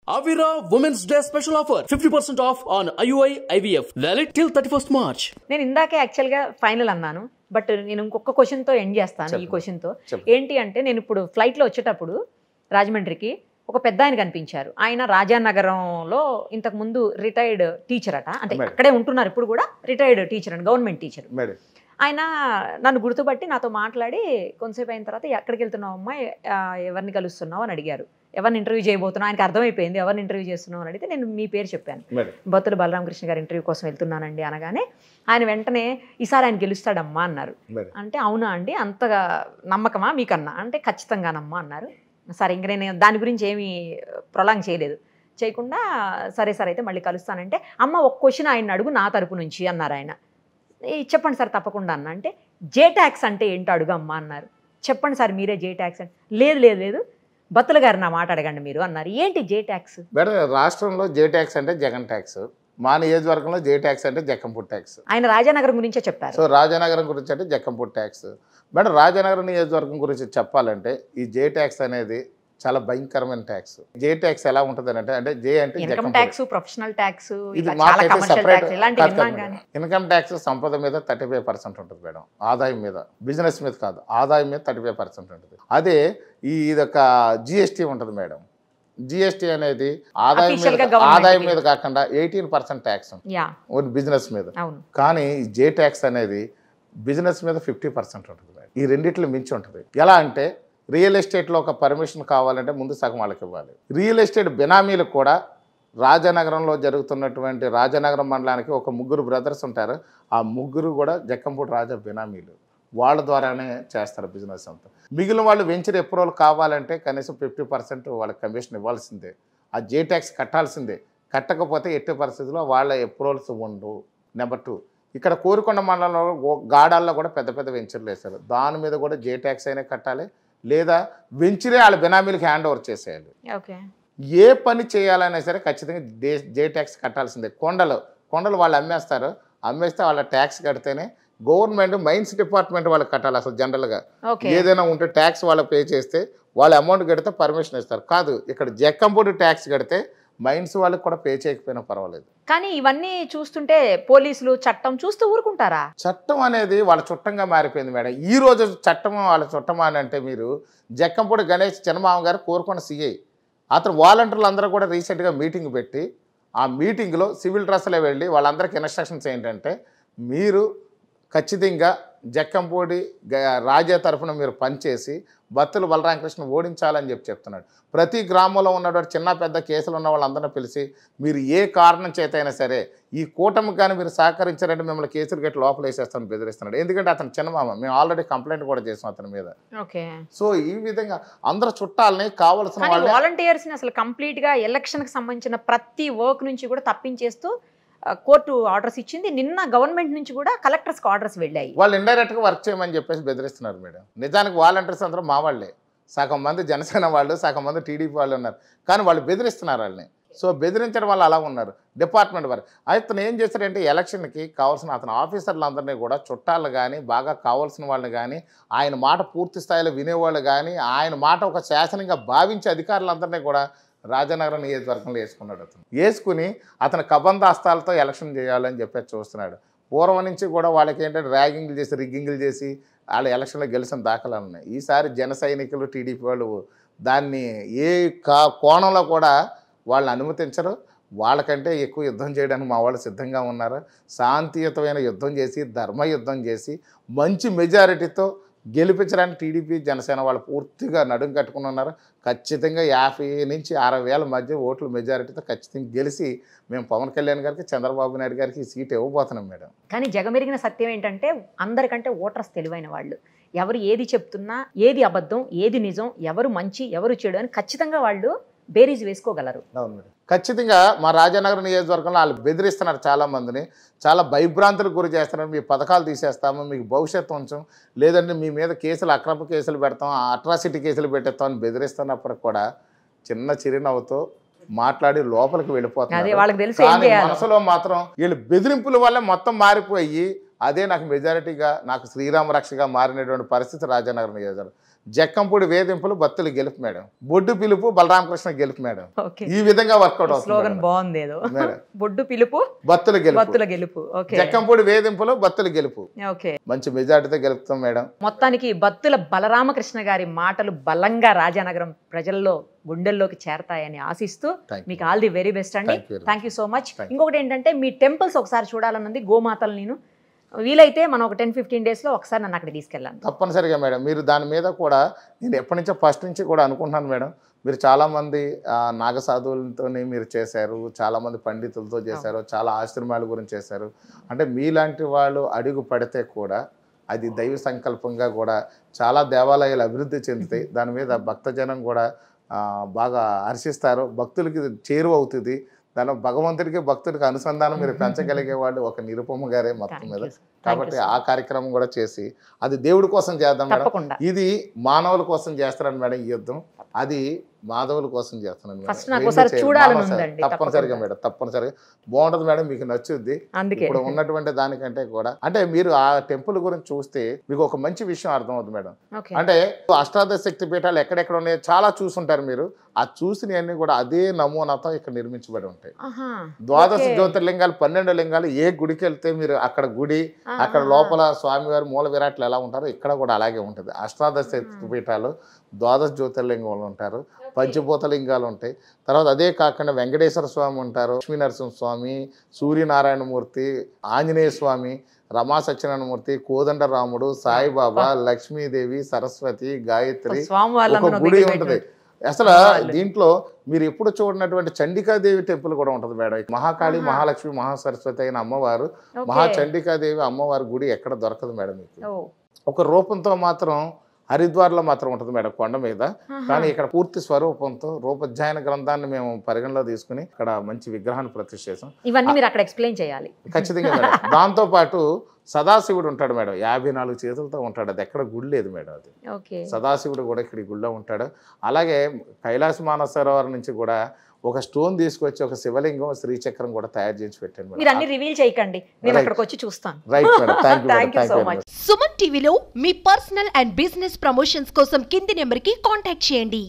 Avira Women's Day special offer. 50% off on IUI IVF. Valid till 31st March. నేను ఇందాకే యాక్చువల్గా final అన్నాను, but నేను ఇంకొక క్వశ్చన్తో ఎండ్ చేస్తాను. ఈ క్వశ్చన్తో ఏంటి అంటే, నేను ఇప్పుడు ఫ్లైట్లో వచ్చేటప్పుడు రాజమండ్రికి ఒక పెద్ద ఆయన కనిపించారు. ఆయన రాజానగరంలో ఇంతకుముందు రిటైర్డ్ టీచర్ అట, అంటే అక్కడే ఉంటున్నారు ఇప్పుడు కూడా, రిటైర్డ్ టీచర్ అండి, గవర్నమెంట్ టీచర్. ఆయన నన్ను గుర్తుపట్టి నాతో మాట్లాడి కొంతసేపు అయిన తర్వాత ఎక్కడికి వెళ్తున్నావు అమ్మాయి, ఎవరిని కలుస్తున్నావు అని అడిగారు. ఎవరిని ఇంటర్వ్యూ చేయబోతున్నావు, ఆయనకు అర్థమైపోయింది ఎవరిని ఇంటర్వ్యూ చేస్తున్నావు అని అడిగితే నేను మీ పేరు చెప్పాను. బత్తుల బలరామకృష్ణ గారి ఇంటర్వ్యూ కోసం వెళ్తున్నానండి అనగానే ఆయన వెంటనే ఈసారి ఆయన గెలుస్తాడమ్మా అన్నారు. అంటే అవునా అండి, అంతగా నమ్మకమా మీకన్నా అంటే ఖచ్చితంగానమ్మా అన్నారు. సరే, ఇంక నేను దాని గురించి ఏమీ ప్రొలాంగ్ చేయకుండా సరే అయితే మళ్ళీ కలుస్తానంటే, అమ్మ ఒక క్వశ్చన్ ఆయన అడుగు నా తరపు నుంచి అన్నారు ఆయన. చెప్పండి సార్ తప్పకుండా అన్న. అంటే జే ట్యాక్స్ అంటే ఏంటో అడుగు అమ్మ అన్నారు. చెప్పండి సార్ మీరే జే ట్యాక్స్ అంటే, లేదు బత్తుల గారు నా మాట అడగండి మీరు అన్నారు. ఏంటి జే ట్యాక్స్? మేడం, రాష్ట్రంలో జే ట్యాక్స్ అంటే జగన్ ట్యాక్స్, మా నియోజకవర్గంలో జే ట్యాక్స్ అంటే జక్కంపూడి ట్యాక్స్. ఆయన రాజానగరం గురించే చెప్పారు. సో రాజానగరం గురించి అంటే జక్కంపూడి ట్యాక్స్. మేడం, రాజానగరం నియోజకవర్గం గురించి చెప్పాలంటే ఈ జే ట్యాక్స్ అనేది చాలా భయంకరమైన ట్యాక్స్. జే ట్యాక్స్ ఎలా ఉంటుంది అంటే జే అంటే income tax, professional tax, income tax సంపద మీద 35% ఉంటుంది మేడం, ఆదాయం మీద, బిజినెస్ మీద కాదు, ఆదాయం మీద 35% ఉంటుంది. అదే ఇదొక జిఎస్టీ ఉంటుంది మేడం. జిఎస్టీ అనేది ఆదాయం మీద కాకుండా 18% ట్యాక్స్ ఉంటుంది బిజినెస్ మీద. కానీ జే ట్యాక్స్ అనేది బిజినెస్ మీద 50% ఉంటుంది మేడం. ఈ రెండిట్లో మించి ఉంటుంది. ఎలా అంటే, రియల్ ఎస్టేట్లో ఒక పర్మిషన్ కావాలంటే ముందు సగం వాళ్ళకి ఇవ్వాలి. రియల్ ఎస్టేట్ బినామీలకు కూడా రాజానగరంలో జరుగుతున్నటువంటి రాజానగరం మండలానికి ఒక 3 బ్రదర్స్ ఉంటారు. ఆ 3 కూడా జక్కంపూడి రాజా బినామీలు. వాళ్ళ ద్వారానే చేస్తారు బిజినెస్ అంతా. మిగిలిన వాళ్ళు వెంచర్ అప్రూవల్ కావాలంటే కనీసం 50% వాళ్ళకి కమిషన్ ఇవ్వాల్సిందే. ఆ జే ట్యాక్స్ కట్టాల్సిందే. కట్టకపోతే ఎట్టి పరిస్థితుల్లో వాళ్ళ అప్రూవల్స్ ఉండవు. నెంబర్ 2, ఇక్కడ కోరుకొండ మండలంలో గాడాల్లో కూడా పెద్ద పెద్ద వెంచర్లు వేస్తారు. దాని మీద కూడా జే ట్యాక్స్ అయినా కట్టాలి, లేదా వెంచరే వాళ్ళ బినామీలకు హ్యాండ్ ఓవర్ చేసేయాలి. ఏ పని చేయాలన్నా సరే ఖచ్చితంగా జే ట్యాక్స్ కట్టాల్సిందే. కొండలు వాళ్ళు అమ్మేస్తే వాళ్ళ ట్యాక్స్ కడితేనే గవర్నమెంట్ మైన్స్ డిపార్ట్మెంట్ వాళ్ళకి కట్టాలి. అసలు జనరల్గా ఏదైనా ఉంటే ట్యాక్స్ వాళ్ళకి పే చేస్తే వాళ్ళ అమౌంట్ కడితే పర్మిషన్ ఇస్తారు. కాదు, ఇక్కడ జక్కంపూడి ట్యాక్స్ కడితే మైన్స్ వాళ్ళకి కూడా పే చేయకపోయినా పర్వాలేదు. కానీ ఇవన్నీ చూస్తుంటే పోలీసులు చట్టం చూస్తూ ఊరుకుంటారా? చట్టం అనేది వాళ్ళ చుట్టంగా మారిపోయింది మేడం. ఈ రోజు చట్టం వాళ్ళ చుట్టం అని అంటే, మీరు జక్కంపూడి గణేష్ చిన్నమామ గారు కోరుకొండ సిఐ, అతను వాలంటీర్లు అందరూ కూడా రీసెంట్గా మీటింగ్ పెట్టి, ఆ మీటింగ్లో సివిల్ డ్రెస్లో వెళ్ళి వాళ్ళందరికీ ఇన్స్ట్రక్షన్స్ ఏంటంటే, మీరు ఖచ్చితంగా జక్కంపూడి రాజా తరఫున మీరు పనిచేసి బత్తుల బలరామకృష్ణ ఓడించాలని చెప్తున్నాడు. ప్రతి గ్రామంలో ఉన్నటువంటి చిన్న పెద్ద కేసులు ఉన్న వాళ్ళందరినీ పిలిచి, మీరు ఏ కారణం చేతైనా సరే ఈ కూటమికి కానీ మీరు సహకరించారంటే మిమ్మల్ని కేసులు గట్టి లోపల వేసేస్తామని బెదిరిస్తున్నాడు. ఎందుకంటే అతను చిన్నమామ, మేము ఆల్రెడీ కంప్లైంట్ కూడా చేసాం అతని మీద. సో ఈ విధంగా అందరు చుట్టాలని కావాల్సిన వాలంటీర్స్ అసలు కంప్లీట్ గా ఎలక్షన్ కి సంబంధించిన ప్రతి వర్క్ నుంచి కూడా తప్పించేస్తూ కోర్టు ఆర్డర్స్ ఇచ్చింది. నిన్న గవర్నమెంట్ నుంచి కూడా కలెక్టర్స్ ఆర్డర్స్ వెళ్ళాయి. వాళ్ళు ఇండైరెక్ట్ గా వర్క్ చేయమని చెప్పేసి బెదిరిస్తున్నారు మేడం. నిజానికి వాలంటీర్స్ అందరూ మా వాళ్ళే, సగం మంది జనసేన వాళ్ళు, సగం మంది టీడీపీ వాళ్ళు ఉన్నారు. కానీ వాళ్ళు బెదిరిస్తున్నారు వాళ్ళని. సో బెదిరించడం వల్ల అలా ఉన్నారు డిపార్ట్మెంట్ వారు. అతను ఏం చేశారంటే, ఎలక్షన్కి కావాల్సిన అతని ఆఫీసర్లందరినీ కూడా చుట్టాలు కానీ, బాగా కావాల్సిన వాళ్ళని కానీ, ఆయన మాట పూర్తి స్థాయిలో వినేవాళ్ళు కానీ, ఆయన మాట ఒక శాసనంగా భావించే అధికారులందరినీ కూడా రాజానగరం నియోజకవర్గంలో వేసుకున్నాడు. వేసుకుని అతను కబంధాస్తాలతో ఎలక్షన్ చేయాలని చెప్పేసి చూస్తున్నాడు. పూర్వం నుంచి కూడా వాళ్ళకి ఏంటంటే ర్యాగింగ్లు చేసి, రిగ్గింగ్లు చేసి వాళ్ళు ఎలక్షన్లో గెలిచిన దాఖలాలు ఉన్నాయి. ఈసారి జన సైనికులు, టీడీపీ వాళ్ళు దాన్ని ఏ కోణంలో కూడా వాళ్ళని అనుమతించరు. వాళ్ళకంటే ఎక్కువ యుద్ధం చేయడానికి మా వాళ్ళు సిద్ధంగా ఉన్నారు. శాంతియుతమైన యుద్ధం చేసి, ధర్మ యుద్ధం చేసి, మంచి మెజారిటీతో గెలిపించడానికి టీడీపీ, జనసేన వాళ్ళు పూర్తిగా నడుం కట్టుకుని ఉన్నారు. ఖచ్చితంగా 50 నుంచి 60 వేల మధ్య ఓట్ల మెజారిటీతో ఖచ్చితంగా గెలిచి మేము పవన్ కళ్యాణ్ గారికి, చంద్రబాబు నాయుడు గారికి ఈ సీట్ ఇవ్వబోతున్నాం మేడం. కానీ జగమెరిగిన సత్యం ఏంటంటే, అందరికంటే ఓటర్స్ తెలివైన వాళ్ళు. ఎవరు ఏది చెప్తున్నా, ఏది అబద్ధం, ఏది నిజం, ఎవరు మంచి, ఎవరు చెడు అని ఖచ్చితంగా వాళ్ళు బేరీజ్ వేసుకోగలరు. అవును మేడం. ఖచ్చితంగా మా రాజానగరం నియోజకవర్గంలో వాళ్ళు బెదిరిస్తున్నారు, చాలామందిని చాలా భయభ్రాంతులకు గురి చేస్తున్నారు. మీ పథకాలు తీసేస్తాము, మీకు భవిష్యత్తు ఉంచం, లేదంటే మీ మీద కేసులు, అక్రమ కేసులు పెడతాం, అట్రాసిటీ కేసులు పెట్టేస్తాం అని బెదిరిస్తున్నప్పటికి కూడా చిన్న చిరునవ్వుతో మాట్లాడి లోపలికి వెళ్ళిపోతున్నారు. కానీ మనసులో మాత్రం వీళ్ళు బెదిరింపుల వల్ల మొత్తం మారిపోయి అదే నాకు మెజారిటీగా నాకు శ్రీరామ రక్షగా మారినటువంటి పరిస్థితి రాజానగరం నియోజకవర్గం. జక్కంపూడి వేధింపులు బత్తులు గెలుపు మేడం, బొడ్డు పిలుపు బలరామకృష్ణ గెలుపు మేడం. ఈ విధంగా వర్కౌట్ అవుతుంది. బాగుంది ఏదో. బొడ్డు పిలుపు బత్తుల గెలుపు. జక్కంపూడి వేధింపులు బత్తులు గెలుపు. మంచి మెజారిటీతో గెలుపుతాం మేడం. మొత్తానికి బత్తుల బలరామకృష్ణ గారి మాటలు బలంగా రాజానగరం ప్రజల్లో గుండెల్లోకి చేరతాయని ఆశిస్తూ మీకు ఆల్ ది వెరీ బెస్ట్ అండి. Thank you so much. ఇంకొకటి ఏంటంటే మీ టెంపుల్స్ ఒకసారి చూడాలన్నది, గోమాతలు నేను వీలైతే మనం ఒక 10-15 డేస్లో ఒకసారి నన్ను అక్కడ తీసుకెళ్ళాను. తప్పనిసరిగా మేడం. మీరు దాని మీద కూడా నేను ఎప్పటి నుంచో ఫస్ట్ నుంచి కూడా అనుకుంటున్నాను మేడం. మీరు చాలామంది నాగసాధువులతో మీరు చేశారు, చాలామంది పండితులతో చేశారు, చాలా ఆశ్రమాల గురించి చేశారు. అంటే మీలాంటి వాళ్ళు అడుగు పడితే కూడా అది దైవ సంకల్పంగా కూడా చాలా దేవాలయాలు అభివృద్ధి చెందుతాయి. దాని మీద భక్తజనం కూడా బాగా హర్షిస్తారు, భక్తులకి చేరువ అవుతుంది. దాని భగవంతుడికి భక్తుడికి అనుసంధానం మీరు పెంచగలిగే వాళ్ళు ఒక నిరుపమ గారే మొత్తం మీద. కాబట్టి ఆ కార్యక్రమం కూడా చేసి అది దేవుడి కోసం చేద్దాం మేడం. ఇది మానవుల కోసం చేస్తారని మేడం ఈ యుద్ధం, అది మాధవుల కోసం చేస్తున్నాను మేడం. తప్పనిసరిగా మేడం, తప్పనిసరిగా బాగుంటది మేడం, మీకు నచ్చుద్ది. ఇప్పుడు ఉన్నటువంటి దానికంటే కూడా అంటే మీరు ఆ టెంపుల్ గురించి చూస్తే మీకు ఒక మంచి విషయం అర్థమవుతుంది మేడం. అంటే అష్టాదశ శక్తి పీఠాలు ఎక్కడెక్కడ ఉన్నాయో చాలా చూసుంటారు మీరు. ఆ చూసినవన్నీ కూడా అదే నమూనాతో ఇక్కడ నిర్మించబడి ఉంటాయి. ద్వాదశ జ్యోతిర్లింగాలు 12 లింగాలు ఏ గుడికి వెళ్తే మీరు అక్కడ గుడి, అక్కడ లోపల స్వామివారి మూల విరాట్లు ఎలా ఉంటారో ఇక్కడ కూడా అలాగే ఉంటుంది. అష్టాదశ శక్తి పీఠాలు, ద్వాదశ జ్యోతిర్లింగంలో ఉంటారు, పంచభూత లింగాలు ఉంటాయి. తర్వాత అదే కాకుండా వెంకటేశ్వర స్వామి ఉంటారు, లక్ష్మీనరసింహ స్వామి, సూర్యనారాయణమూర్తి, ఆంజనేయ స్వామి, రమా సత్యనారాయణమూర్తి, కోదండరాముడు, సాయిబాబా, లక్ష్మీదేవి, సరస్వతి, గాయత్రి, ఒక గుడి ఉంటుంది. అసలు దీంట్లో మీరు ఎప్పుడు చూడనటువంటి చండికాదేవి టెంపుల్ కూడా ఉంటుంది మేడం. మహాకాళి, మహాలక్ష్మి, మహాసరస్వతి అయిన అమ్మవారు, మహాచండికాదేవి అమ్మవారి గుడి ఎక్కడ దొరకదు మేడం. మీకు ఒక రూపంతో మాత్రం హరిద్వార్లో మాత్రం ఉంటుంది మేడం, కొండ మీద. కానీ ఇక్కడ పూర్తి స్వరూపంతో రూపధ్యాయన గ్రంథాన్ని మేము పరిగణలో తీసుకుని ఇక్కడ మంచి విగ్రహాన్ని ప్రతిష్ఠ చేసాం. ఇవన్నీ మీరు అక్కడ ఎక్స్ప్లెయిన్ చేయాలి ఖచ్చితంగా మేడం. దాంతో పాటు సదాశివుడు ఉంటాడు మేడం, 54 చేతులతో ఉంటాడు. అది ఎక్కడ గుడి లేదు మేడం. అది సదాశివుడు కూడా ఇక్కడ గుడిలో ఉంటాడు. అలాగే కైలాస మానసరోవరం నుంచి కూడా ఒక స్టోన్ తీసుకొచ్చి ఒక శివలింగం, శ్రీచక్రం కూడా తయారు చేసి పెట్టండి. మీరు అన్ని రివీల్ చేయకండి, నేను అక్కడికి వచ్చి చూస్తాను. Right madam, thank you so much. Suman టీవీలో మీ పర్సనల్ అండ్ బిజినెస్ ప్రమోషన్స్ కోసం కింది నెంబర్కి కాంటాక్ట్ చేయండి.